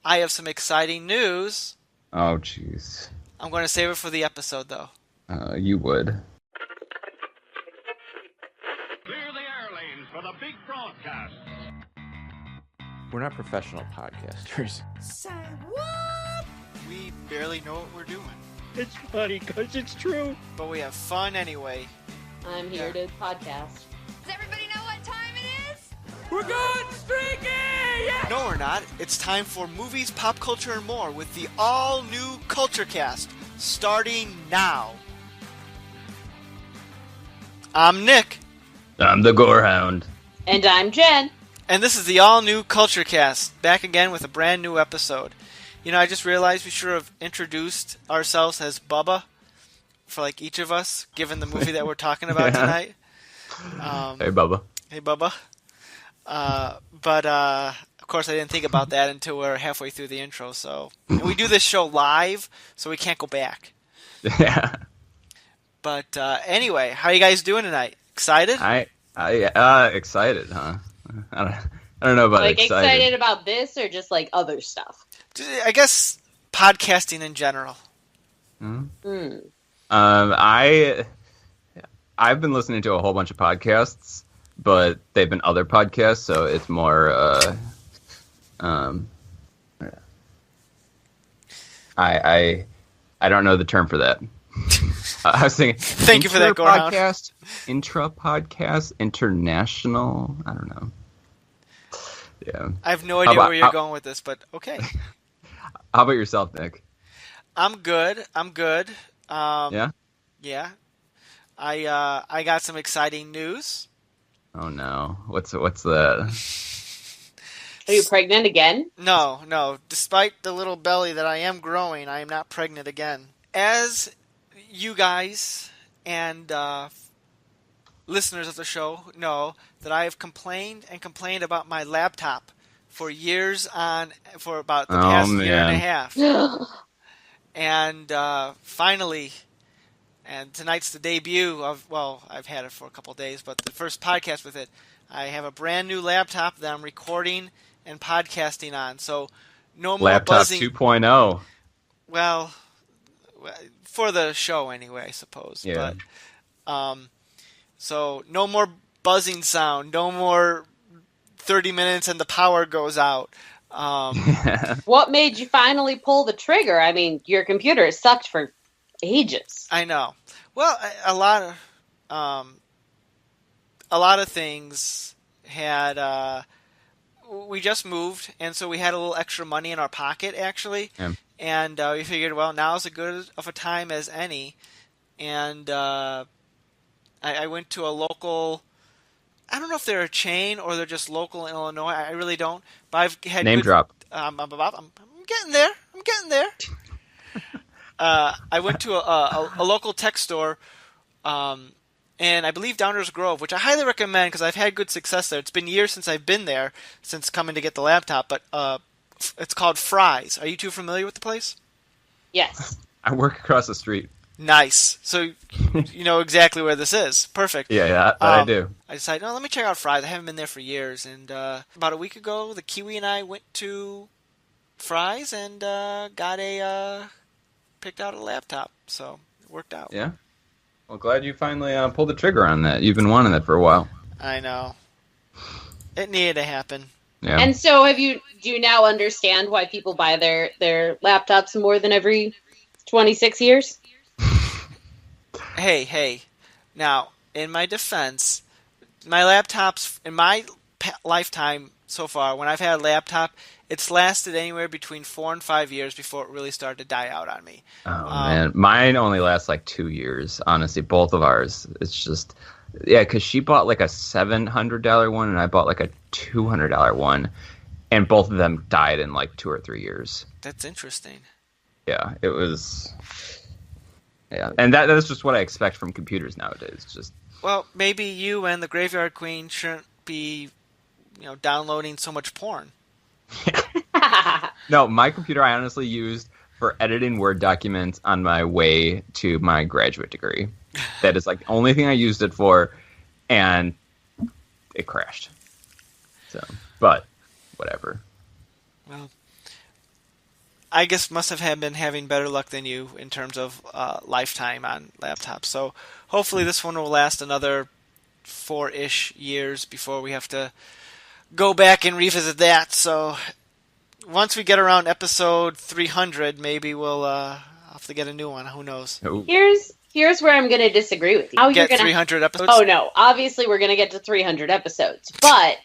I have some exciting news. Oh, jeez. I'm going to save it for the episode, though. You would. Clear the air lanes for the big broadcast. We're not professional podcasters. Say what? We barely know what we're doing, It's funny because it's true. but we have fun anyway. I'm here to podcast. Does everybody know what time it is? We're going streaky! Yeah! No, we're not. It's time for movies, pop culture, and more with the all-new Culture Cast, starting now. I'm Nick, I'm the Gorehound. And I'm Jen. and this is the all-new Culture Cast, back again with a brand new episode. You know, I just realized we should have introduced ourselves as Bubba for like each of us, given the movie that we're talking about tonight. Hey, Bubba. Hey, Bubba. But of course, I didn't think about that until we're halfway through the intro. So, and we do this show live, so we can't go back. Yeah. But anyway, how you guys doing tonight? Excited? Excited, huh? I don't know about Like excited. excited about this or just like other stuff? I guess podcasting in general. I've been listening to a whole bunch of podcasts, but they've been other podcasts, so it's more. I don't know the term for that. I was thinking. Thank you for that, Gorehound. Podcast, intra podcast, international. I don't know. Yeah. I have no idea where you're going with this, but okay. How about yourself, Nick? I'm good. Yeah. Yeah. I got some exciting news. Oh no! What's that? Are you pregnant again? No. Despite the little belly that I am growing, I am not pregnant again. As you guys and listeners of the show know, that I have complained about my laptop for about the past year and a half. And finally, and tonight's the debut of, well, I've had it for a couple of days, but the first podcast with it. I have a brand new laptop that I'm recording and podcasting on, so no more Laptop buzzing. 2.0. Well, for the show anyway, I suppose. Yeah. But, so no more buzzing sound, no more 30 minutes and the power goes out. What made you finally pull the trigger? I mean, your computer has sucked for ages. I know. Well, a lot of things had. We just moved, and so we had a little extra money in our pocket, actually. Yeah. And we figured, well, now's as good of a time as any. And I went to a local. I don't know if they're a chain or they're just local in Illinois. I really don't. But I've had Name drop. I'm getting there. I went to a local tech store, and I believe Downers Grove, which I highly recommend because I've had good success there. It's been years since I've been there, since coming to get the laptop, but it's called Fry's. Are you two familiar with the place? Yes. I work across the street. Nice. So you know exactly where this is. Perfect. Yeah, that I do. I decided, let me check out Fry's. I haven't been there for years. And about a week ago, the Kiwi and I went to Fry's and picked out a laptop. So it worked out. Yeah. Well, glad you finally pulled the trigger on that. You've been wanting that for a while. I know. It needed to happen. Yeah. And so do you now understand why people buy their laptops more than every 26 years? Hey. Now, in my defense, my laptops, in my lifetime so far, when I've had a laptop, it's lasted anywhere between 4 and 5 years before it really started to die out on me. Oh, man. Mine only lasts like 2 years, honestly. Both of ours. It's just, yeah, because she bought like a $700 one and I bought like a $200 one. And both of them died in like 2 or 3 years. That's interesting. Yeah, it was. Yeah, and that's just what I expect from computers nowadays. Just well, maybe you and the Graveyard Queen shouldn't be, downloading so much porn. No, my computer I honestly used for editing Word documents on my way to my graduate degree. That is like the only thing I used it for, and it crashed. So, but whatever. Well, I guess must have been having better luck than you in terms of lifetime on laptops. So hopefully this one will last another 4-ish years before we have to go back and revisit that. So once we get around episode 300, maybe we'll have to get a new one. Who knows? Here's where I'm going to disagree with you. How Get you're gonna 300 episodes? Oh no, obviously we're going to get to 300 episodes, but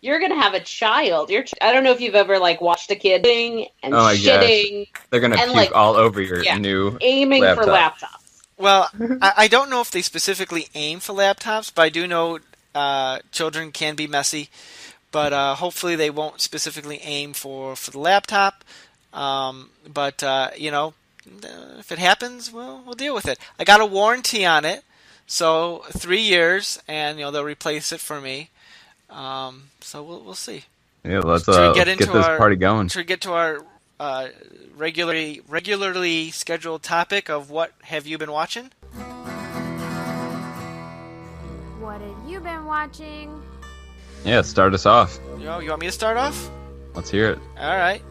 you're going to have a child. I don't know if you've ever like watched a kid shitting and shitting. They're going to puke like, all over your new aiming laptop. for laptops. Well, I don't know if they specifically aim for laptops, but I do know children can be messy. But hopefully they won't specifically aim for the laptop. But if it happens, we'll deal with it. I got a warranty on it, so 3 years, and they'll replace it for me. So we'll see. Yeah, let's get this party going. Should we get to our regularly scheduled topic of what have you been watching? What have you been watching? Yeah, start us off. You want me to start off? Let's hear it. All right.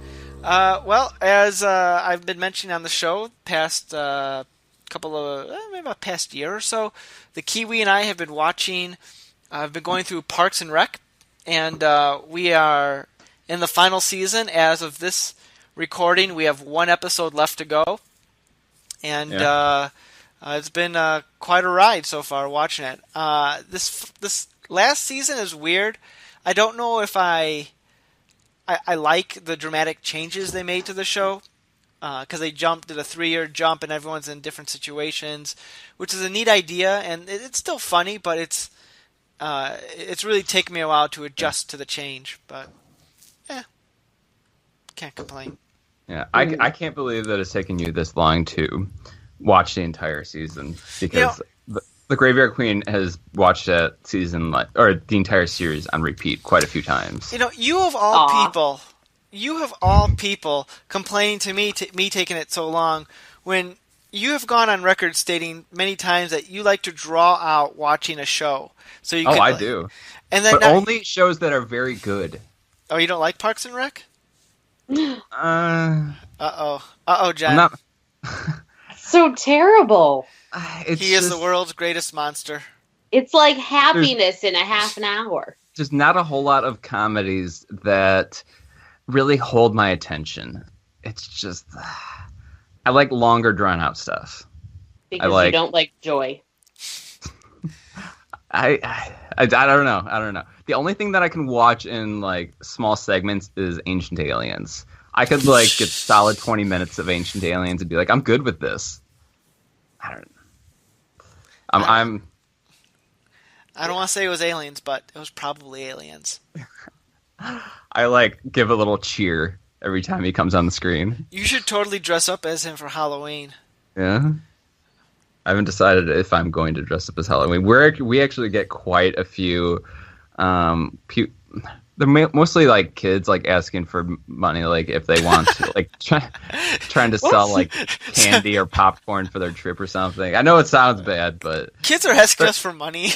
Well, as I've been mentioning on the show, past maybe about past year or so, the Kiwi and I have been watching. I've been going through Parks and Rec, and we are in the final season. As of this recording, we have one episode left to go, and it's been quite a ride so far watching it. This last season is weird. I don't know if I like the dramatic changes they made to the show, because they did a 3-year jump and everyone's in different situations, which is a neat idea, and it's still funny, but it's really taken me a while to adjust to the change. But can't complain. Yeah, I can't believe that it's taken you this long to watch the entire season, because the Graveyard Queen has watched that season, or the entire series, on repeat quite a few times. You of all people complaining to me taking it so long, when you have gone on record stating many times that you like to draw out watching a show. So you I do. And then only shows that are very good. Oh, you don't like Parks and Rec? Uh-oh, Jen. I'm not... So terrible. He is the world's greatest monster. It's like happiness in a half an hour. There's not a whole lot of comedies that really hold my attention. It's just... I like longer, drawn-out stuff. Because you don't like joy. I don't know. The only thing that I can watch in small segments is Ancient Aliens. I could get solid 20 minutes of Ancient Aliens and be like, I'm good with this. I don't know. I don't want to say it was aliens, but it was probably aliens. I give a little cheer every time he comes on the screen. You should totally dress up as him for Halloween. Yeah. I haven't decided if I'm going to dress up as Halloween. We actually get quite a few. They're mostly kids asking for money, if they want to, trying to sell candy or popcorn for their trip or something. I know it sounds bad, but kids are asking us for money.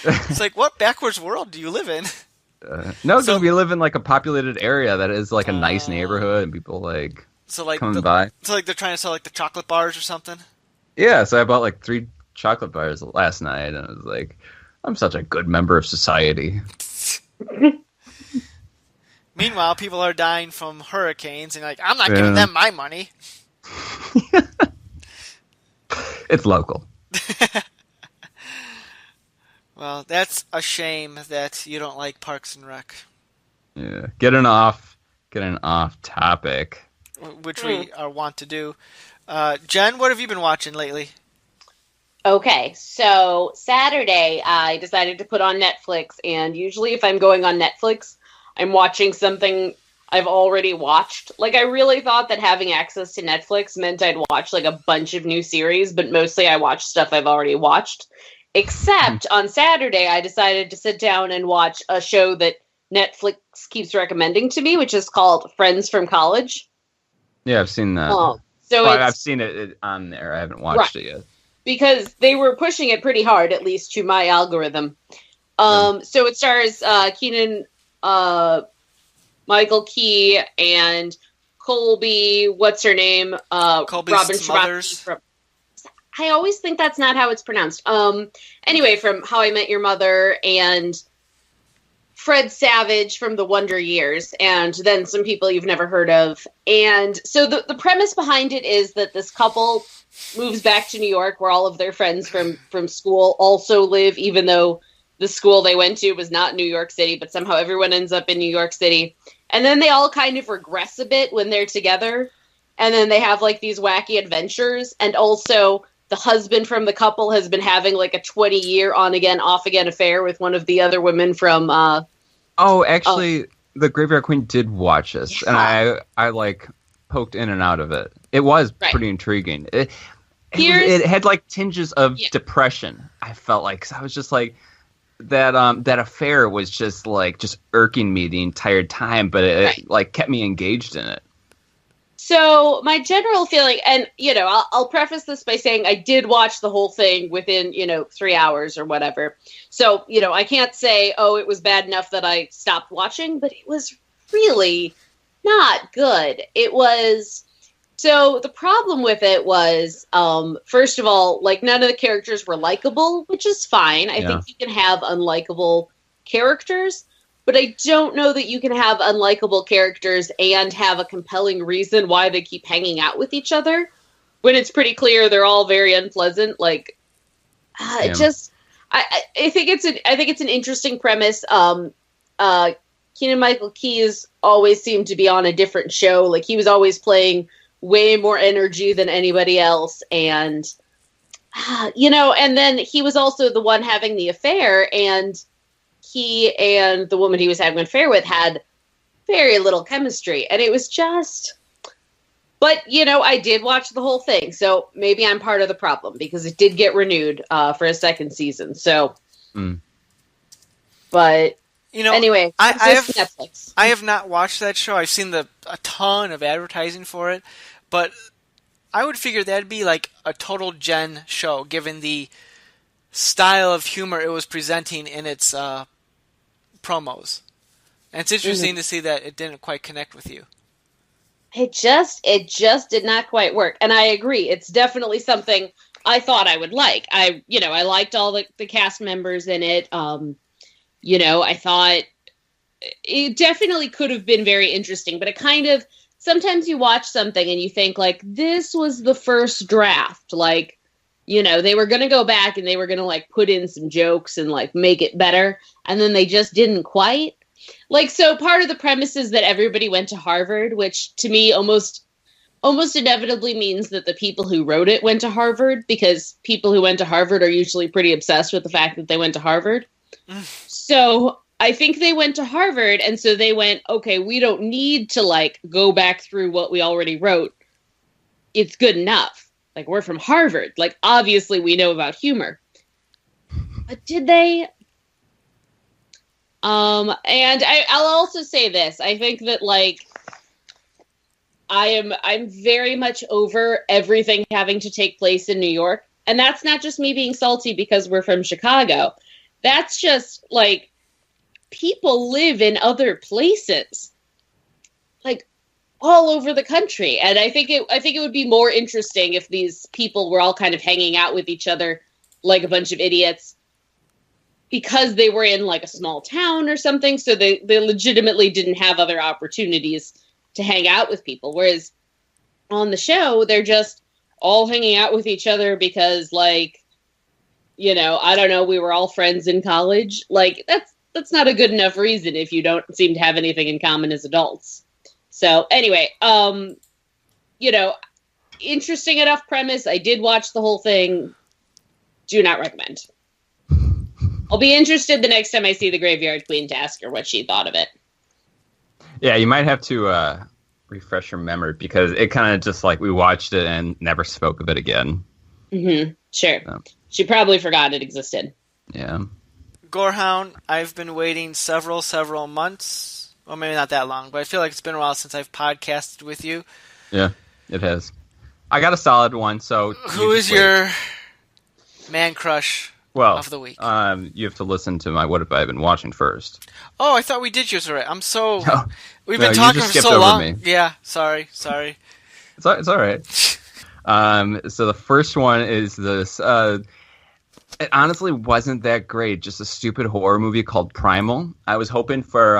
It's what backwards world do you live in? No, because we live in a populated area that is a nice neighborhood, and people coming by. So they're trying to sell the chocolate bars or something. Yeah, so I bought 3 chocolate bars last night, and I was like, I'm such a good member of society. Meanwhile, people are dying from hurricanes, and I'm not giving them my money. It's local. Well, that's a shame that you don't like Parks and Rec. Yeah, getting off topic, which we are wont to do. Jen, what have you been watching lately? Okay, so Saturday I decided to put on Netflix, and usually if I'm going on Netflix, I'm watching something I've already watched. I really thought that having access to Netflix meant I'd watch a bunch of new series, but mostly I watch stuff I've already watched. Except on Saturday, I decided to sit down and watch a show that Netflix keeps recommending to me, which is called Friends from College. Yeah, I've seen that. I've seen it on there. I haven't watched it yet. Because they were pushing it pretty hard, at least to my algorithm. So it stars Keenan, Michael Key, and Colby, what's her name? Colby's Robin Scherbatsky mothers. from. I always think that's not how it's pronounced. Anyway, from How I Met Your Mother, and Fred Savage from The Wonder Years, and then some people you've never heard of. And so the premise behind it is that this couple moves back to New York, where all of their friends from school also live, even though the school they went to was not New York City, but somehow everyone ends up in New York City. And then they all kind of regress a bit when they're together. And then they have like these wacky adventures. And also the husband from the couple has been having like a 20-year on-again, off-again affair with one of the other women from... The Graveyard Queen did watch this. Yeah. And I like poked in and out of it. It was pretty intriguing. It had like tinges of depression, I felt like. 'Cause I was just like... That affair was just irking me the entire time, but it like kept me engaged in it. So my general feeling, and I'll preface this by saying I did watch the whole thing within 3 hours or whatever. So I can't say it was bad enough that I stopped watching, but it was really not good. It was. So the problem with it was, first of all, like none of the characters were likable, which is fine. I think you can have unlikable characters, but I don't know that you can have unlikable characters and have a compelling reason why they keep hanging out with each other when it's pretty clear they're all very unpleasant. Like, I think it's an interesting premise. Keegan-Michael Key always seemed to be on a different show. Like he was always playing way more energy than anybody else. And, and then he was also the one having the affair, and he and the woman he was having an affair with had very little chemistry. And it was just, but, I did watch the whole thing. So maybe I'm part of the problem because it did get renewed for a second season. So, but anyway, Netflix. I have not watched that show. I've seen a ton of advertising for it, but I would figure that'd be like a total Gen show, given the style of humor it was presenting in its promos. And it's interesting to see that it didn't quite connect with you. It just did not quite work. And I agree. It's definitely something I thought I would like. I liked all the cast members in it. I thought it definitely could have been very interesting, but it kind of, sometimes you watch something and you think like, this was the first draft. Like, they were going to go back and they were going to like put in some jokes and like make it better. And then they just didn't quite. Like, so part of the premise is that everybody went to Harvard, which to me almost inevitably means that the people who wrote it went to Harvard, because people who went to Harvard are usually pretty obsessed with the fact that they went to Harvard. So I think they went to Harvard, and so they went, okay, we don't need to like go back through what we already wrote. It's good enough. Like, we're from Harvard. Like, obviously we know about humor. But did they? And I'll also say this. I think that like I'm very much over everything having to take place in New York. And that's not just me being salty because we're from Chicago. That's just like, people live in other places, like all over the country. And I think it would be more interesting if these people were all kind of hanging out with each other like a bunch of idiots because they were in like a small town or something. So they legitimately didn't have other opportunities to hang out with people. Whereas on the show, they're just all hanging out with each other because like, I don't know, we were all friends in college. Like, that's not a good enough reason if you don't seem to have anything in common as adults. So anyway, interesting enough premise. I did watch the whole thing. Do not recommend. I'll be interested the next time I see the Graveyard Queen to ask her what she thought of it. Yeah, you might have to refresh your memory, because it kind of just like we watched it and never spoke of it again. Mm-hmm. Sure. So. She probably forgot it existed. Yeah. Gorehound, I've been waiting several months. Well, maybe not that long, but I feel like it's been a while since I've podcasted with you. Yeah, it has. I got a solid one, so... Who is your man crush Well, of the week. You have to listen to my What Have I Been Watching first. Oh, I thought we did yours already. I'm so... No, We've no, been you talking just for skipped so over long. me. Yeah, sorry. It's all right. So the first one is this. It honestly wasn't that great. Just a stupid horror movie called Primal. I was hoping for,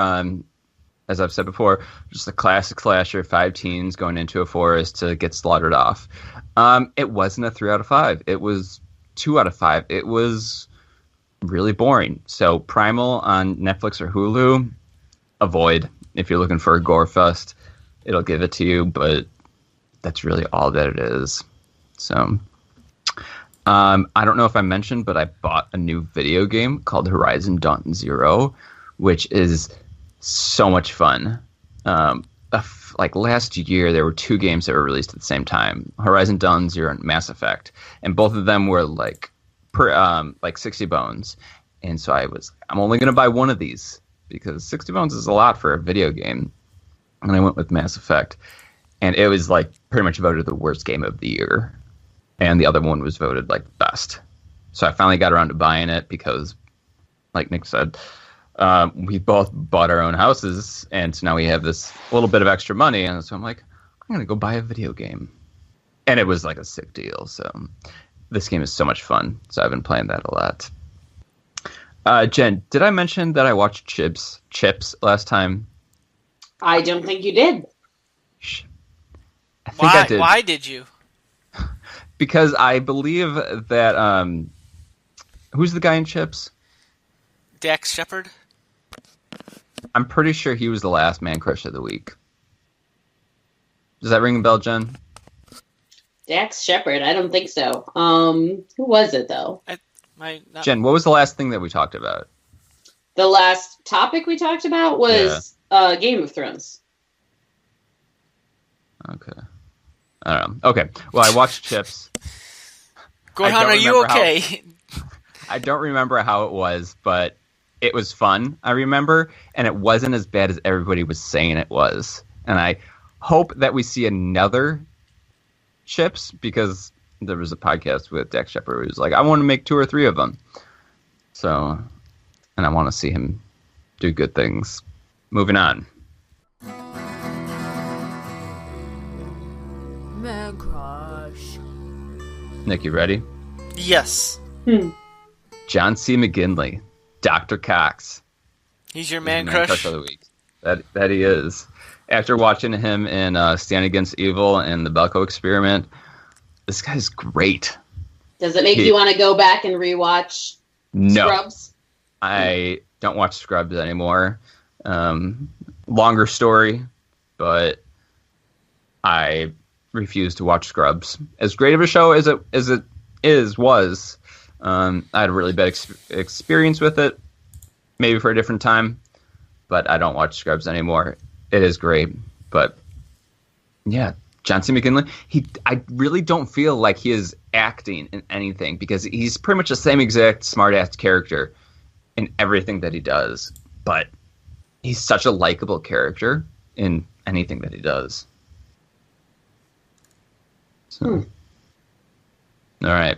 as I've said before, just a classic slasher, 5 teens going into a forest to get slaughtered off. It wasn't a 3 out of 5. It was 2 out of 5. It was really boring. So Primal on Netflix or Hulu, avoid. If you're looking for a gore fest, it'll give it to you, but that's really all that it is. So I don't know if I mentioned, but I bought a new video game called Horizon Dawn Zero, which is so much fun. Like last year, there were 2 games that were released at the same time: Horizon Dawn Zero and Mass Effect, and both of them were like 60 bones. And so I'm only going to buy one of these because 60 bones is a lot for a video game. And I went with Mass Effect, and it was like pretty much voted the worst game of the year, and the other one was voted like best. So I finally got around to buying it because, like Nick said, we both bought our own houses, and so now we have this little bit of extra money, and so I'm like, I'm gonna go buy a video game, and it was like a sick deal. So this game is so much fun, so I've been playing that a lot. Jen, did I mention that I watched Chips last time? I don't think you did. I think I did. Why did you? Because I believe that who's the guy in Chips? Dax Shepard? I'm pretty sure he was the last man crush of the week. Does that ring a bell, Jen? Dax Shepard? I don't think so. Who was it though? Jen, what was the last thing that we talked about? The last topic we talked about was Game of Thrones. Okay. I don't know. Okay. Well, I watched Chips. Gorehound, are you okay? I don't remember how it was, but it was fun, I remember, and it wasn't as bad as everybody was saying it was. And I hope that we see another Chips, because there was a podcast with Dax Shepard who was like, I want to make 2 or 3 of them. So, and I want to see him do good things. Moving on. Man crush. Nick, you ready? Yes. John C. McGinley, Dr. Cox. He's your man crush of the week. That he is. After watching him in Stand Against Evil and the Belko Experiment, this guy's great. Does it make you want to go back and rewatch Scrubs? I don't watch Scrubs anymore. Longer story, but I refuse to watch Scrubs. As great of a show as it was, I had a really bad experience with it. Maybe for a different time, but I don't watch Scrubs anymore. It is great, but yeah, John C. McGinley. I really don't feel like he is acting in anything because he's pretty much the same exact smart-ass character in everything that he does, but he's such a likable character in anything that he does. So, all right.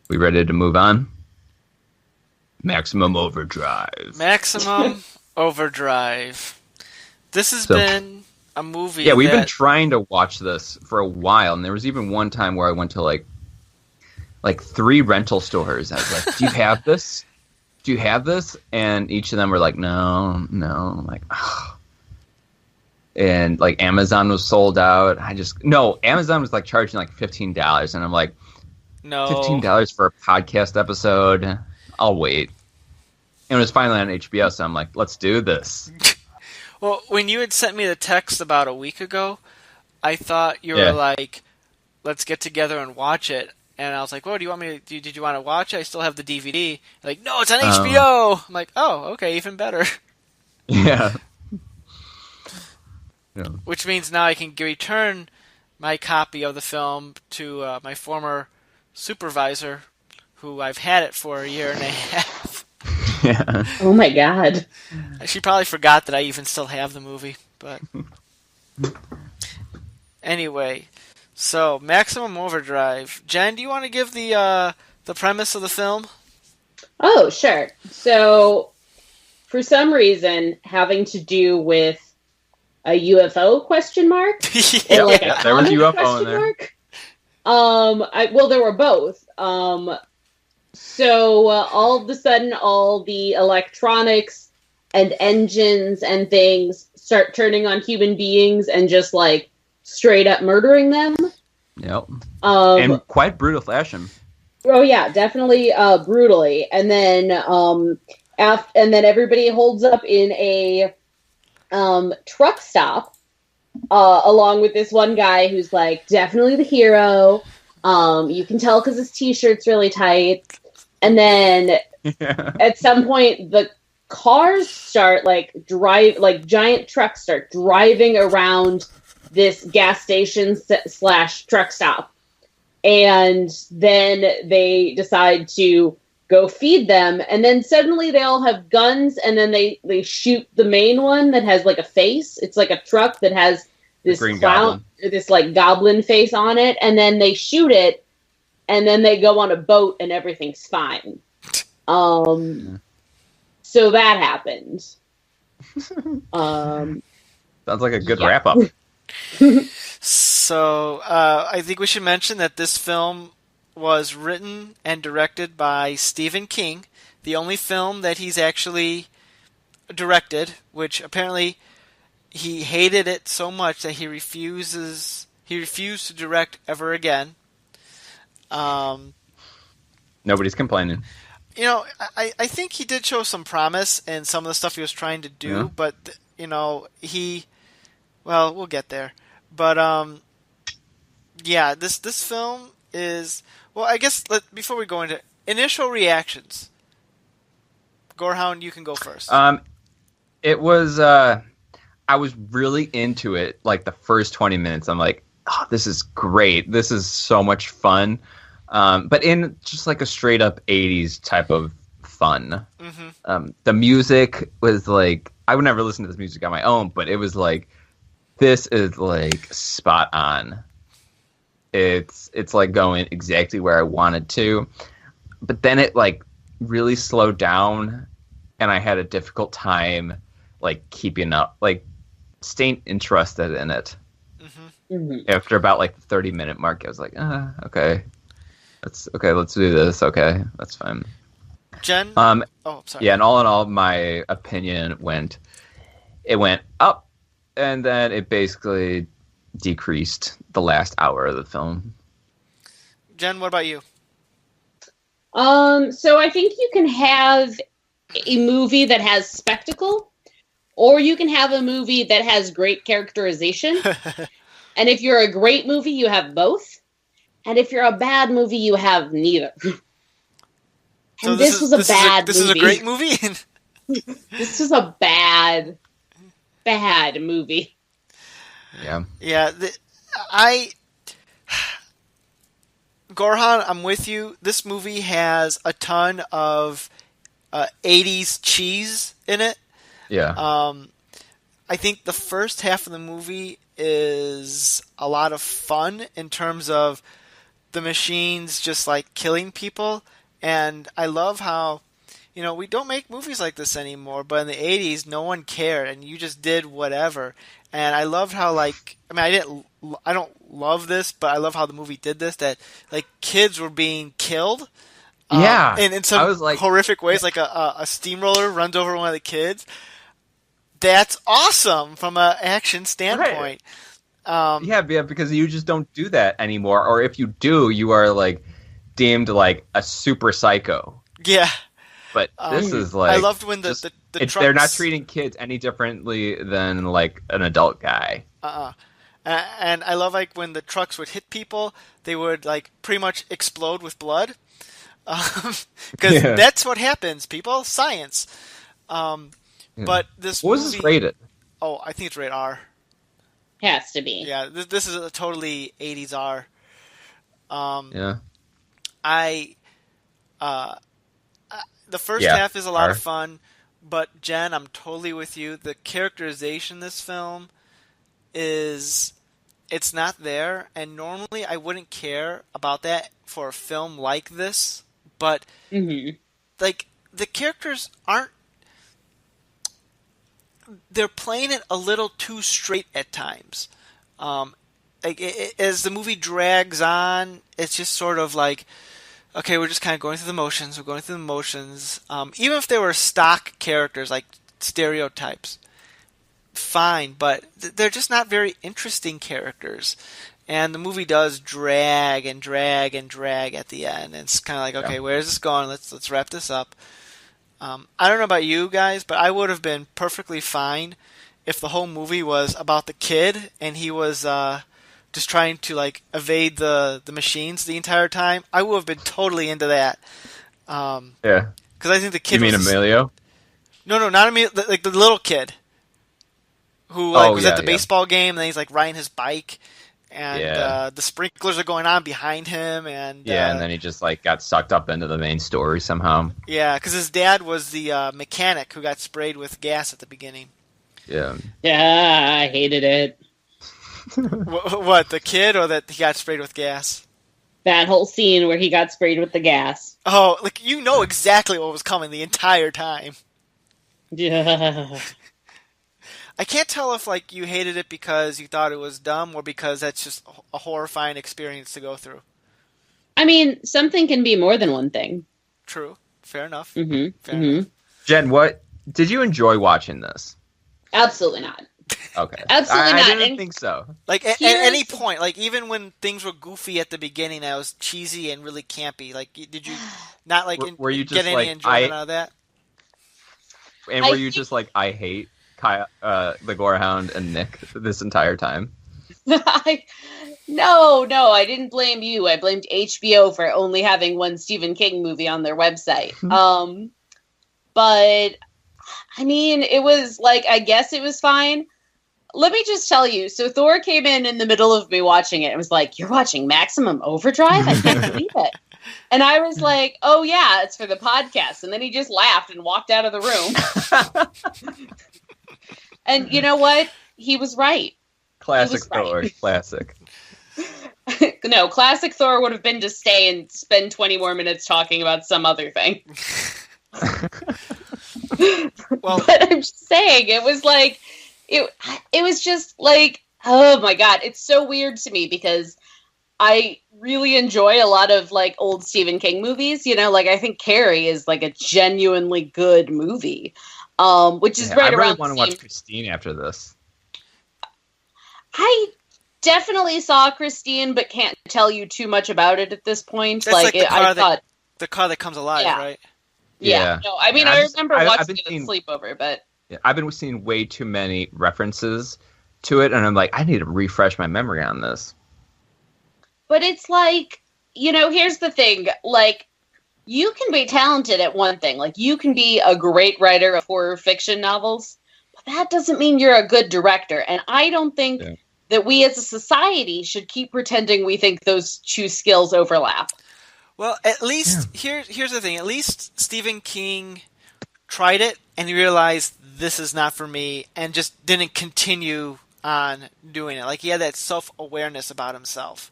We ready to move on? Maximum Overdrive. Maximum Overdrive. This has been a movie. Yeah, we've been trying to watch this for a while, and there was even one time where I went to like 3 rental stores. I was like, "Do you have this? Do you have this?" And each of them were like, "No." I'm like, oh. And like Amazon was sold out. Amazon was like charging like $15, and I'm like, no, $15 for a podcast episode. I'll wait. And it was finally on HBO, so I'm like, let's do this. Well, when you had sent me the text about a week ago, I thought you were like, let's get together and watch it. And I was like, well, did you want to watch it? I still have the DVD. You're like, no, it's on HBO. I'm like, oh, okay, even better. Yeah. Which means now I can return my copy of the film to my former supervisor, who I've had it for a year and a half. Yeah. Oh my god. She probably forgot that I even still have the movie, but anyway. So, Maximum Overdrive. Jen, do you want to give the the premise of the film? Oh, sure. So, for some reason, having to do with a UFO question mark or like a there was comet UFO in question there. mark. Well, there were both. So all of a sudden, all the electronics and engines and things start turning on human beings and just like straight up murdering them. Yep. Um, And quite brutal fashion. Oh yeah, definitely brutally. And then and then everybody holds up in a truck stop along with this one guy who's like definitely the hero. You can tell because his t-shirt's really tight. And then at some point the cars start like giant trucks start driving around this gas station / truck stop. And then they decide to go feed them. And then suddenly they all have guns. And then they shoot the main one that has like a face. It's like a truck that has this Green clown, this like goblin face on it. And then they shoot it. And then they go on a boat and everything's fine. So that happened. Sounds like a good wrap up. So, I think we should mention that this film was written and directed by Stephen King, the only film that he's actually directed, which apparently he hated it so much that he refused to direct ever again. Nobody's complaining. You know, I think he did show some promise in some of the stuff he was trying to do, Yeah. but, you know, well, we'll get there. But, yeah, this film is... Well, I guess before we go into initial reactions, Gorehound, you can go first. It was... I was really into it, like, the first 20 minutes. I'm like, oh, this is great. This is so much fun. But in just, like, a straight-up 80s type of fun. Mm-hmm. The music was, like... I would never listen to this music on my own, but it was, like... This is like spot on. It's like going exactly where I wanted to, but then it like really slowed down, and I had a difficult time like keeping up, like staying interested in it. Mm-hmm. After about like the 30-minute mark, I was like, okay, let's do this. Okay, that's fine. Jen? Oh, sorry. Yeah, and all in all, my opinion went up. And then it basically decreased the last hour of the film. Jen, what about you? So I think you can have a movie that has spectacle, or you can have a movie that has great characterization. And if you're a great movie, you have both. And if you're a bad movie, you have neither. So and this was a bad movie. This is a great movie? This is a bad movie. Yeah. Yeah, Gorehound, I'm with you. This movie has a ton of 80s cheese in it. Yeah. I think the first half of the movie is a lot of fun in terms of the machines just like killing people, and I love how, you know, we don't make movies like this anymore, but in the 80s, no one cared, and you just did whatever. And I loved how, like, I mean, I don't love this, but I love how the movie did this, that, like, kids were being killed. Yeah. In some I was like, horrific ways, like a steamroller runs over one of the kids. That's awesome from an action standpoint. Right. Yeah, because you just don't do that anymore. Or if you do, you are, like, deemed, like, a super psycho. Yeah. But this is like... I loved when the trucks... They're not treating kids any differently than, like, an adult guy. And I love, like, when the trucks would hit people, they would, like, pretty much explode with blood. Because that's what happens, people. Science. But this What was movie... this rated? Oh, I think it's rated R. Has to be. Yeah, this is a totally 80s R. Yeah. The first half is a lot R. of fun, but Jen, I'm totally with you. The characterization in this film it's not there, and normally I wouldn't care about that for a film like this. but Mm-hmm. like the characters aren't. They're playing it a little too straight at times. As the movie drags on, it's just sort of like, okay, we're just kind of going through the motions. We're going through the motions. Even if they were stock characters, like stereotypes, fine, but they're just not very interesting characters. And the movie does drag and drag and drag at the end. And it's kind of like, okay, where's this going? Let's wrap this up. I don't know about you guys, but I would have been perfectly fine if the whole movie was about the kid and he was just trying to like evade the machines the entire time. I would have been totally into that. Yeah. Because I think the kid. You mean Emilio? No, not Emilio. Like the little kid who was at the baseball game, and then he's like riding his bike, and the sprinklers are going on behind him, and and then he just like got sucked up into the main story somehow. Yeah, because his dad was the mechanic who got sprayed with gas at the beginning. Yeah. Yeah, I hated it. What, the kid, or that he got sprayed with gas? That whole scene where he got sprayed with the gas. Oh, like you know exactly what was coming the entire time. Yeah. I can't tell if like you hated it because you thought it was dumb or because that's just a horrifying experience to go through. I mean, something can be more than one thing. True. Fair enough. Mm-hmm. Fair enough. Jen, what did you enjoy watching this? Absolutely not. Okay. Absolutely I not. didn't And think so. Like at any point, like even when things were goofy at the beginning, that was cheesy and really campy. Like, did you not like Were you just get any like, enjoyment out of that? And were you just like, I hate the Gorehound and Nick this entire time? No, I didn't blame you. I blamed HBO for only having one Stephen King movie on their website. But I mean, it was like, I guess it was fine. Let me just tell you. So Thor came in the middle of me watching it. It was like, "You're watching Maximum Overdrive? I can't believe it." And I was like, "Oh yeah, it's for the podcast." And then he just laughed and walked out of the room. And you know what? He was right. Classic Thor. Classic. No, classic Thor would have been to stay and spend 20 more minutes talking about some other thing. Well, but I'm just saying, it was like, it was just like, oh my God, it's so weird to me because I really enjoy a lot of like old Stephen King movies, you know, like I think Carrie is like a genuinely good movie, which is right I around really want to watch Christine after this. I definitely saw Christine, but can't tell you too much about it at this point. That's like the car I thought the car that comes alive, Yeah. right? Yeah. No, I mean, I remember watching it at sleepover, but I've been seeing way too many references to it, and I'm like, I need to refresh my memory on this. But it's like, you know, here's the thing. Like, you can be talented at one thing. Like, you can be a great writer of horror fiction novels, but that doesn't mean you're a good director. And I don't think that we as a society should keep pretending we think those two skills overlap. Well, at least here's the thing. At least Stephen King tried it and he realized this is not for me and just didn't continue on doing it. Like he had that self-awareness about himself.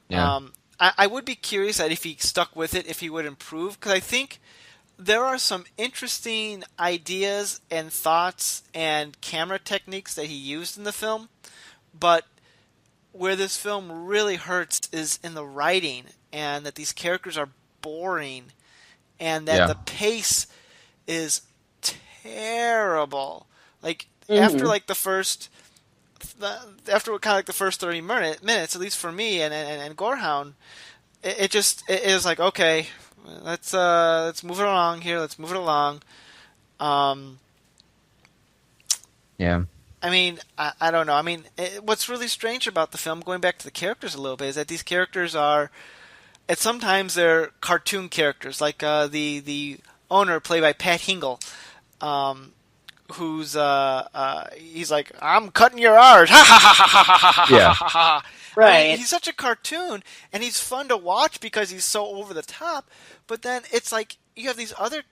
Yeah. I would be curious that if he stuck with it, if he would improve, because I think there are some interesting ideas and thoughts and camera techniques that he used in the film, but where this film really hurts is in the writing, and that these characters are boring, and that the pace is terrible. Like after like the first, after kind of like the first 30 minutes, at least for me and Gorehound, it was like, okay, let's move it along here. Let's move it along. Yeah. I mean, I don't know. I mean, what's really strange about the film, going back to the characters a little bit, is that these characters are, and sometimes they're cartoon characters, like the owner played by Pat Hingle, who's he's like, I'm cutting your R's, ha ha ha ha ha ha ha ha. Right. I mean, he's such a cartoon, and he's fun to watch because he's so over the top. But then it's like you have these other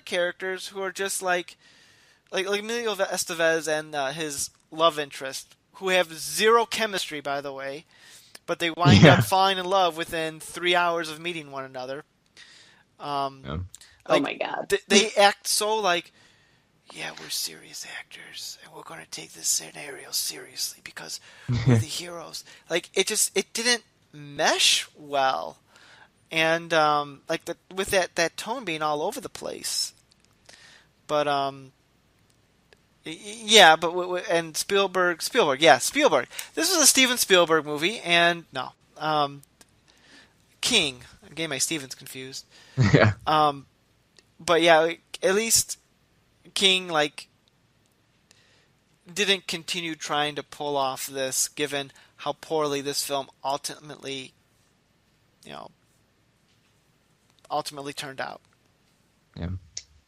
characters who are just like Emilio Estevez and his love interest, who have zero chemistry, by the way, but they wind up falling in love within 3 hours of meeting one another. Yeah. Oh my God. They act so like, yeah, we're serious actors, and we're going to take this scenario seriously because we're the heroes. Like, it didn't mesh well. And, with that tone being all over the place. But, yeah, and Spielberg. This was a Steven Spielberg movie, and no, King. I'm getting my Stevens confused. Yeah. But yeah, at least King didn't continue trying to pull off this, given how poorly this film ultimately turned out. Yeah.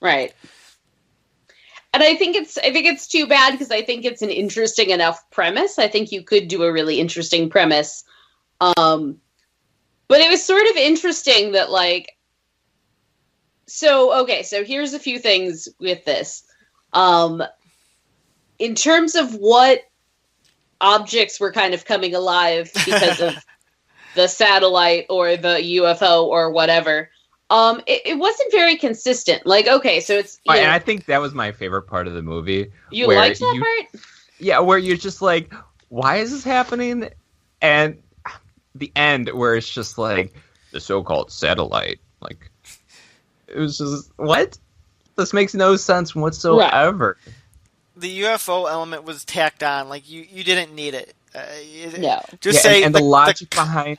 Right. And I think it's too bad because I think it's an interesting enough premise. I think you could do a really interesting premise. But it was sort of interesting that so here's a few things with this. In terms of what objects were kind of coming alive because of the satellite or the UFO or whatever, it wasn't very consistent. So it's... And I think that was my favorite part of the movie. You liked that part? Yeah, where you're just like, why is this happening? And the end where it's just like, the so-called satellite. Like, it was just, what? This makes no sense whatsoever. Right. The UFO element was tacked on. Like, you didn't need it. No. Just say and the logic behind...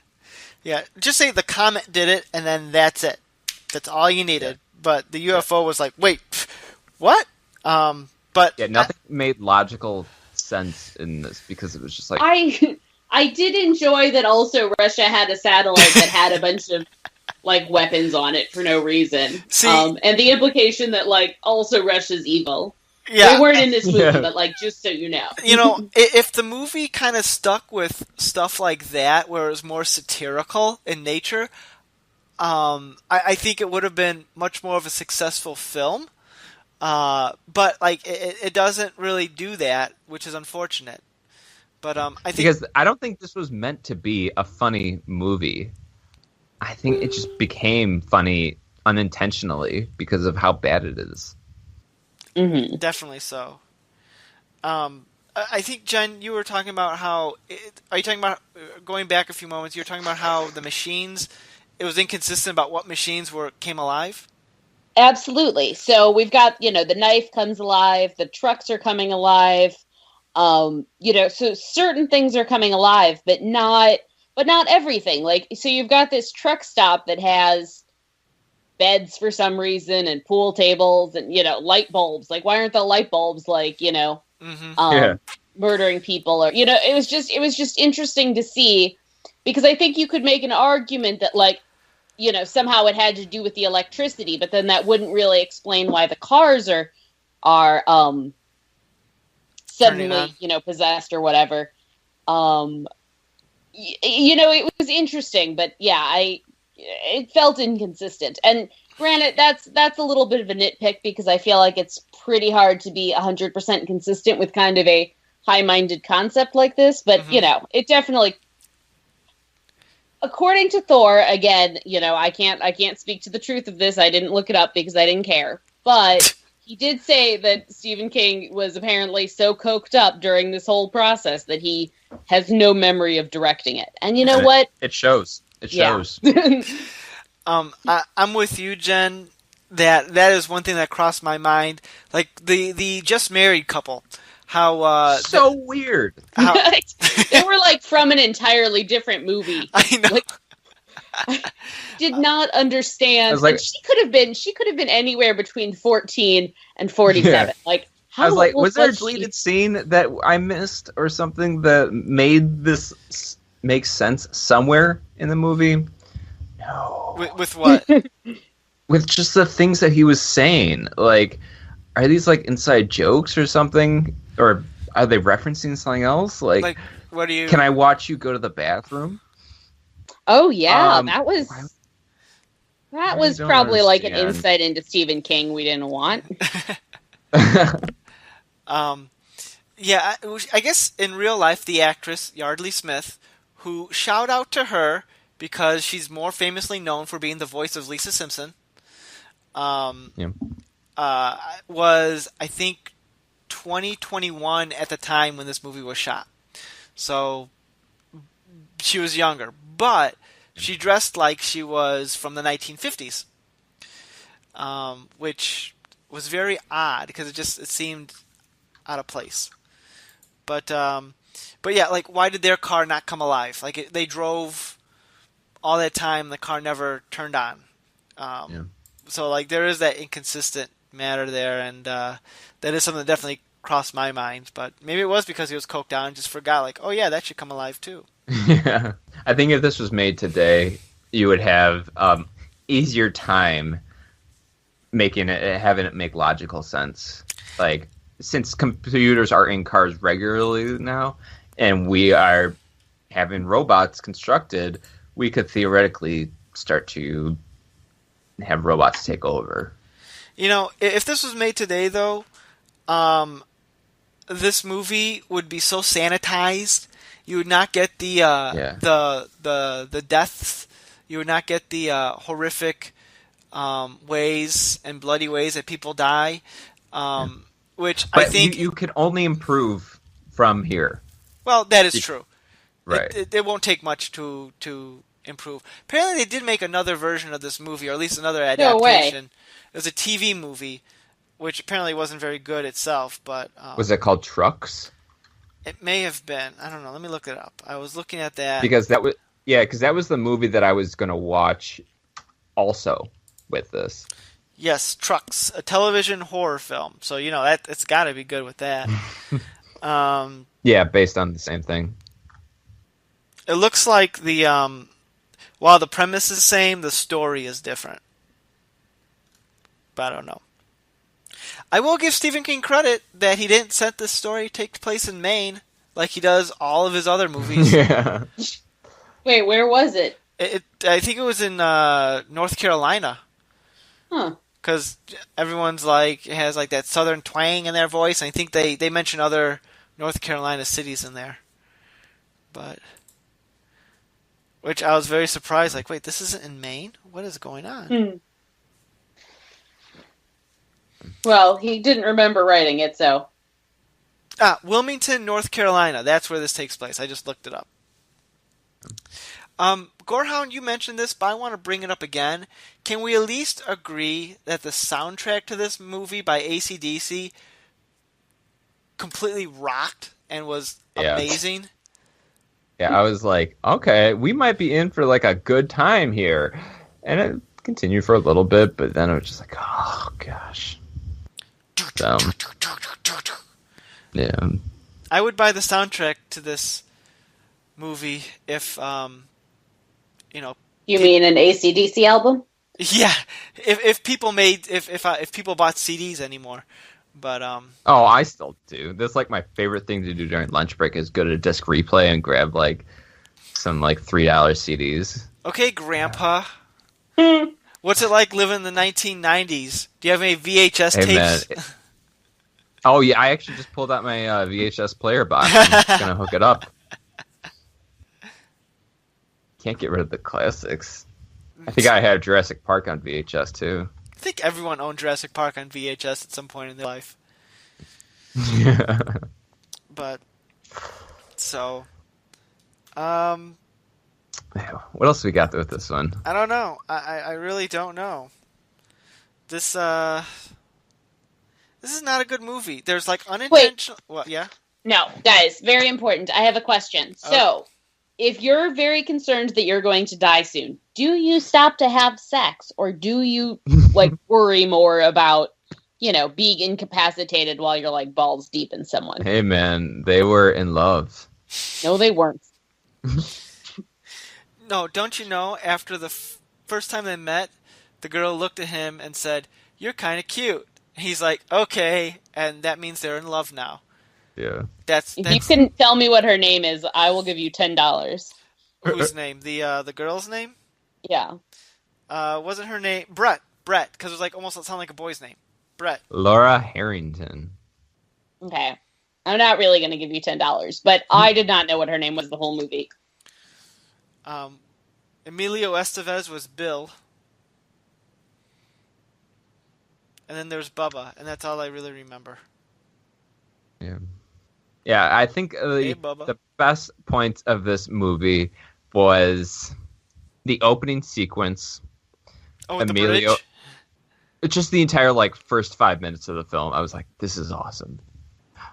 Yeah, just say the comet did it, and then that's it. That's all you needed. Yeah. But the UFO was like, wait, what? But yeah, nothing made logical sense in this because it was just like... I did enjoy that also Russia had a satellite that had a bunch of weapons on it for no reason. See, and the implication that also Russia's evil. Yeah. They weren't in this movie, but just so you know. If the movie kind of stuck with stuff like that, where it was more satirical in nature, I think it would have been much more of a successful film. But it doesn't really do that, which is unfortunate. But I think because I don't think this was meant to be a funny movie. I think it just became funny unintentionally because of how bad it is. Mm-hmm. Definitely so. I think, Jen, you were talking about how... Are you talking about... Going back a few moments, you were talking about how the machines... It was inconsistent about what machines came alive? Absolutely. So we've got, the knife comes alive, the trucks are coming alive, so certain things are coming alive, but not everything. So you've got this truck stop that has beds for some reason and pool tables and, light bulbs. Why aren't the light bulbs murdering people? Or, it was just interesting to see, because I think you could make an argument that somehow it had to do with the electricity, but then that wouldn't really explain why the cars are suddenly, possessed or whatever. It was interesting, but yeah, it felt inconsistent. And granted, that's a little bit of a nitpick because I feel like it's pretty hard to be 100% consistent with kind of a high-minded concept like this. But, it definitely, according to Thor, again, I can't speak to the truth of this. I didn't look it up because I didn't care. But he did say that Stephen King was apparently so coked up during this whole process that he has no memory of directing it. And you know what? It shows. It shows. I'm with you, Jen. That is one thing that crossed my mind. The just married couple. How so weird. How... They were from an entirely different movie. I know. I did not understand. She could have been anywhere between 14 and 47. Yeah. How I was like, was there a she? deleted scene that I missed or something that made this make sense somewhere in the movie? No. With what? With just the things that he was saying. Are these inside jokes or something? Or are they referencing something else? What do you... Can I watch you go to the bathroom? Oh yeah, that was probably understand. an insight into Stephen King we didn't want. Yeah, I guess in real life, the actress Yardley Smith, who shout out to her because she's more famously known for being the voice of Lisa Simpson. Yeah. was, I think, 2021 at the time when this movie was shot. So she was younger, but she dressed like she was from the 1950s, which was very odd because it seemed out of place. But yeah, like, why did their car not come alive? Like, they drove all that time, the car never turned on. So, like, there is that inconsistent matter there, and that is something that definitely crossed my mind. But maybe it was because he was coked out and just forgot, like, oh yeah, that should come alive too. Yeah. I think if this was made today, you would have easier time having it make logical sense. Like, since computers are in cars regularly now, and we are having robots constructed, we could theoretically start to have robots take over. You know, if this was made today, though, this movie would be so sanitized. You would not get the deaths. You would not get the horrific ways and bloody ways that people die. Which but I think you could only improve from here. Well, that is true. Right. It won't take much to improve. Apparently, they did make another version of this movie, or at least another adaptation. No way. It was a TV movie, which apparently wasn't very good itself. But was it called Trucks? It may have been. I don't know. Let me look it up. I was looking at that because that was the movie that I was going to watch. Also, with this. Yes, Trucks, a television horror film. So that it's got to be good with that. Yeah, based on the same thing. It looks like while the premise is the same, the story is different. But I don't know. I will give Stephen King credit that he didn't set this story take place in Maine like he does all of his other movies. Yeah. Wait, where was it? I think it was in North Carolina. Huh. Because everyone's like, it has like that southern twang in their voice. And I think they mention other North Carolina cities in there. But, which I was very surprised. Like, wait, this isn't in Maine? What is going on? Well, he didn't remember writing it, so. Wilmington, North Carolina. That's where this takes place. I just looked it up. Gorehound, you mentioned this, but I want to bring it up again. Can we at least agree that the soundtrack to this movie by AC/DC completely rocked and was amazing? Yeah, I was like, okay, we might be in for like a good time here. And it continued for a little bit, but then it was just like, oh gosh. So, yeah. I would buy the soundtrack to this movie if, You mean an AC/DC album? Yeah, if people bought CDs anymore, but Oh, I still do. That's like my favorite thing to do during lunch break is go to Disc Replay and grab like some like $3 CDs. Okay, Grandpa. What's it like living in the 1990s? Do you have any VHS tapes? Man. Oh yeah, I actually just pulled out my VHS player box. I'm just gonna hook it up. Can't get rid of the classics. I think I have Jurassic Park on VHS too. I think everyone owned Jurassic Park on VHS at some point in their life. Yeah. But so, what else we got with this one? I don't know. I really don't know. This is not a good movie. There's like unintentional. Well, yeah. No, guys, very important. I have a question. So, if you're very concerned that you're going to die soon, do you stop to have sex, or do you like worry more about, being incapacitated while you're like balls deep in someone? Hey man, they were in love. No, they weren't. No, don't you know? After the first time they met, the girl looked at him and said, "You're kind of cute." He's like, "Okay," and that means they're in love now. Yeah. If you can tell me what her name is, I will give you $10. Whose name? The girl's name? Yeah. Wasn't her name Brett? Because it was like almost sound like a boy's name. Brett. Laura Harrington. Okay. I'm not really going to give you $10, but I did not know what her name was the whole movie. Emilio Estevez was Bill. and then there's Bubba, and that's all I really remember. Yeah. Yeah, I think Hey, Bubba. the best point of this movie was the opening sequence. Oh, with Emilio, the bridge? just the entire first 5 minutes of the film. I was like, this is awesome.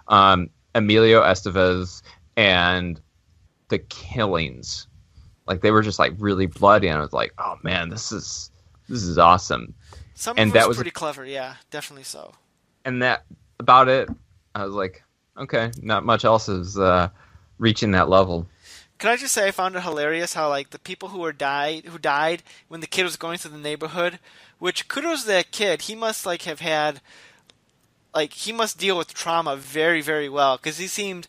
Emilio Estevez and the killings, they were just really bloody, and I was like, oh man, this is awesome. Some and of it that was was pretty clever, yeah, definitely so. And that about it. I was like, okay, not much else is reaching that level. Can I just say I found it hilarious how the people who died when the kid was going through the neighborhood, which kudos to that kid, he must have had he must deal with trauma very, very well, because he seemed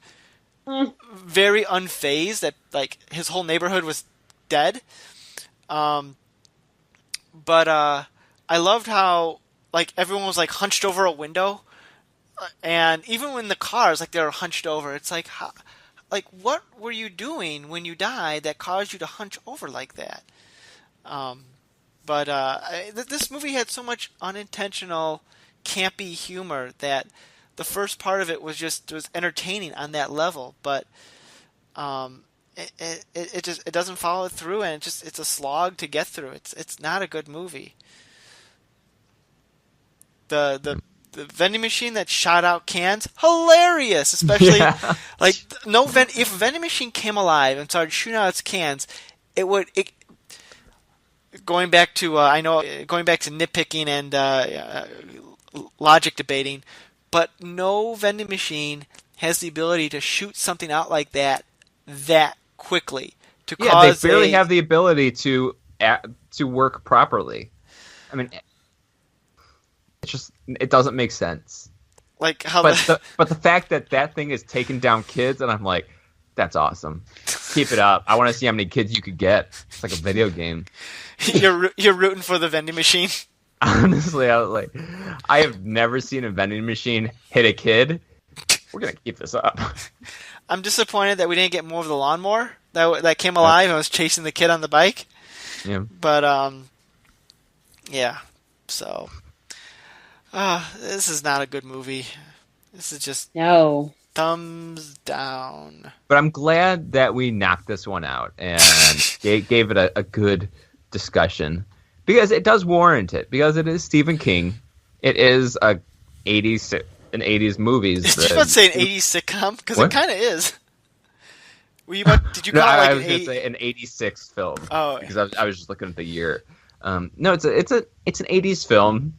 very unfazed that his whole neighborhood was dead. But I loved how everyone was hunched over a window, and even when the cars they were hunched over, it's how, what were you doing when you died that caused you to hunch over like that? This movie had so much unintentional, campy humor that the first part of it was entertaining on that level, but it doesn't follow through, and it's a slog to get through. It's not a good movie. The vending machine that shot out cans, hilarious, especially if a vending machine came alive and started shooting out its cans, going back to nitpicking and logic debating, but no vending machine has the ability to shoot something out like that quickly. They barely have the ability to work properly. I mean, it doesn't make sense. But the fact that thing is taking down kids, and I'm like, that's awesome. Keep it up. I want to see how many kids you could get. It's like a video game. You're rooting for the vending machine. Honestly, I have never seen a vending machine hit a kid. We're gonna keep this up. I'm disappointed that we didn't get more of the lawnmower that came alive and was chasing the kid on the bike. Yeah. But yeah. So, this is not a good movie. This is just No. thumbs down. But I'm glad that we knocked this one out and gave it a good discussion, because it does warrant it, because it is Stephen King. It is an 80s movies. Did you about to say an 80s sitcom? Because it kind of is. Did you call I it was going to say an 86 film. Oh. Because I was just looking at the year. No, it's an 80s film.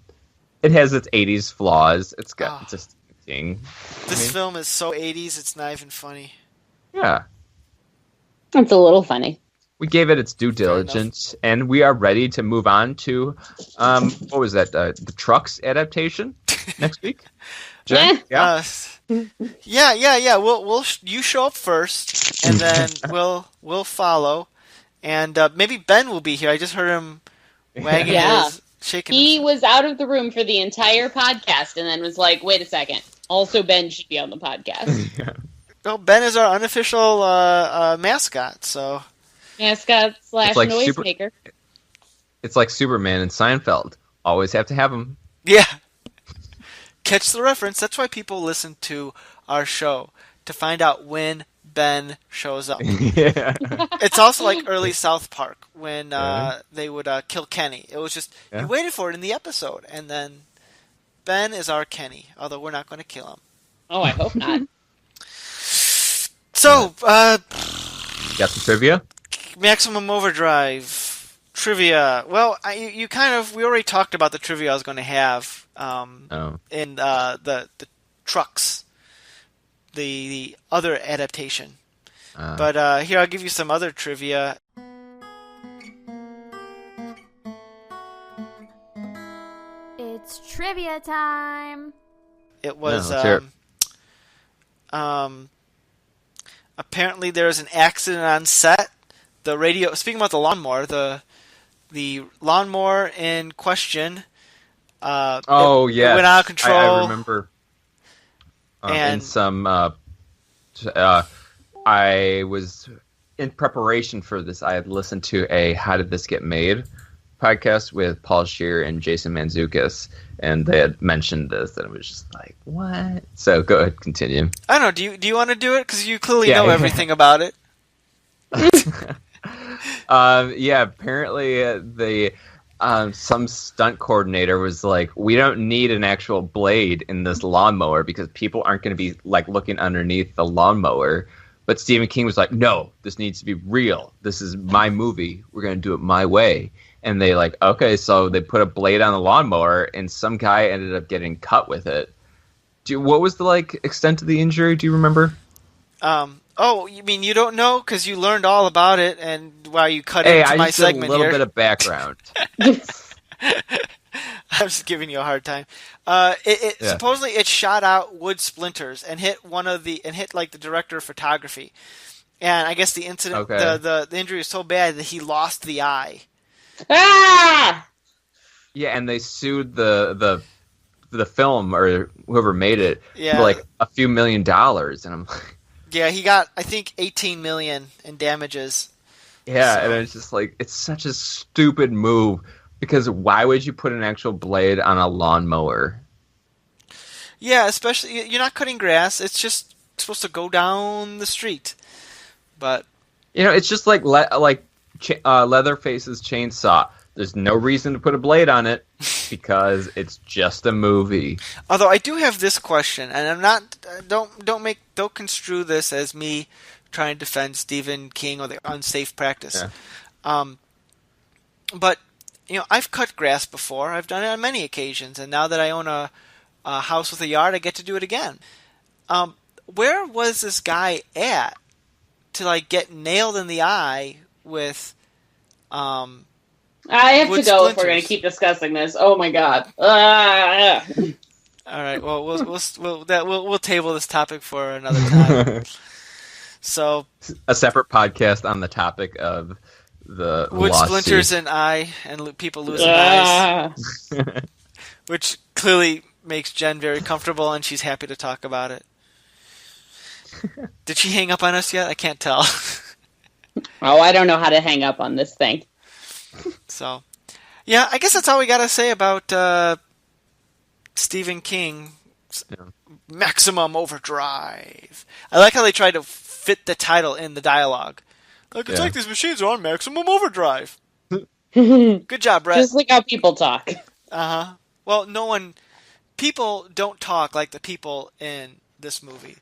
It has its 80s flaws. It's a Stephen King. This film is so 80s, it's not even funny. Yeah. It's a little funny. We gave it its due diligence, and we are ready to move on to, what was that? The Trucks adaptation next week. Jen? Yeah. Yeah. You show up first, and then we'll follow, and maybe Ben will be here. I just heard him wagging shaking. He was out of the room for the entire podcast, and then was like, "Wait a second. Also, Ben should be on the podcast." Yeah. Well, Ben is our unofficial mascot, so. Mascot / noisemaker. It's like Superman and Seinfeld. Always have to have him. Yeah. Catch the reference. That's why people listen to our show, to find out when Ben shows up. Yeah. It's also like early South Park, when they would kill Kenny. It was just, you waited for it in the episode, and then Ben is our Kenny, although we're not going to kill him. Oh, I hope not. So, You got some trivia? Maximum Overdrive trivia. Well, we already talked about the trivia I was going to have in the Trucks, the other adaptation. But here, I'll give you some other trivia. It's trivia time. It was apparently there was an accident on set. The radio. Speaking about the lawnmower, the lawnmower in question. It went out of control. I remember. And in some, I was in preparation for this. I had listened to a "How Did This Get Made" podcast with Paul Scheer and Jason Mantzoukas, and they had mentioned this, and it was just like, what? So go ahead, continue. I don't know. Do you want to do it? Because you clearly know Yeah. everything about it. Apparently some stunt coordinator was like, we don't need an actual blade in this lawnmower because people aren't going to be like looking underneath the lawnmower. But Stephen King was like, no, this needs to be real. This is my movie. We're going to do it my way. And they like, okay, so they put a blade on the lawnmower, and some guy ended up getting cut with it. What was the like extent of the injury? Do you remember? Oh, you mean you don't know because you learned all about it, and while you cut Hey, into I my just did a segment little here, bit of background. I'm just giving you a hard time. Yeah. Supposedly it shot out wood splinters and hit like the director of photography, and I guess the incident, Okay. the injury was so bad that he lost the eye. Ah! Yeah, and they sued the film or whoever made it Yeah. for like a few $1 million, and I'm like, Yeah, he got I think 18 million in damages. yeah, So- and it's just like, it's such a stupid move because why would you put an actual blade on a lawnmower? Yeah, especially you're not cutting grass; it's just supposed to go down the street. But You know, it's just like Leatherface's chainsaw. There's no reason to put a blade on it because it's just a movie. although I do have this question, and I'm not don't construe this as me trying to defend Stephen King or the unsafe practice. Yeah. But I've cut grass before. I've done it on many occasions, and now that I own a house with a yard, I get to do it again. Where was this guy at to like get nailed in the eye with? I have Wood to go if we're splinters. going to keep discussing this. Oh my god. Ah! All right. Well, we'll table this topic for another time. So A separate podcast on the topic of the wood lawsuit. splinters and people losing eyes, Ah! which clearly makes Jen very comfortable, and she's happy to talk about it. Did she hang up on us yet? I can't tell. Oh, I don't know how to hang up on this thing. So, yeah, I guess that's all we got to say about Stephen King. Yeah. Maximum Overdrive. I like how they tried to fit the title in the dialogue. Like, it's Yeah. like these machines are on maximum overdrive. Good job, Brett. Just like how people talk. Uh-huh. Well, people don't talk like the people in this movie.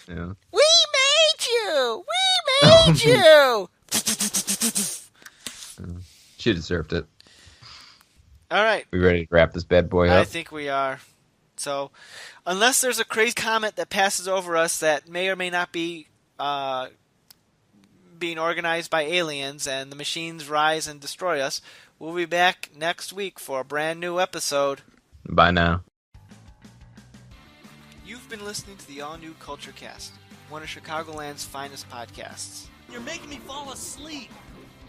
Yeah. We made you! We made you! She deserved it. All right. We ready to wrap this bad boy I up? think we are. So, unless there's a crazy comet that passes over us that may or may not be being organized by aliens and the machines rise and destroy us, we'll be back next week for a brand new episode. Bye now. You've been listening to the all-new Culture Cast, one of Chicagoland's finest podcasts. You're making me fall asleep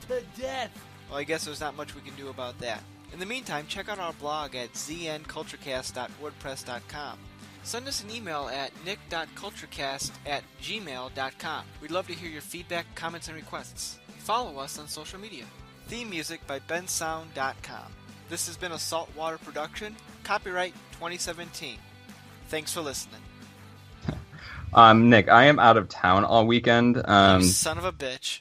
to death. Well, I guess there's not much we can do about that. In the meantime, check out our blog at znculturecast.wordpress.com. Send us an email at nick.culturecast@gmail.com. We'd love to hear your feedback, comments, and requests. Follow us on social media. Theme music by bensound.com. This has been a Saltwater production, copyright 2017. Thanks for listening. Nick, I am out of town all weekend. You son of a bitch.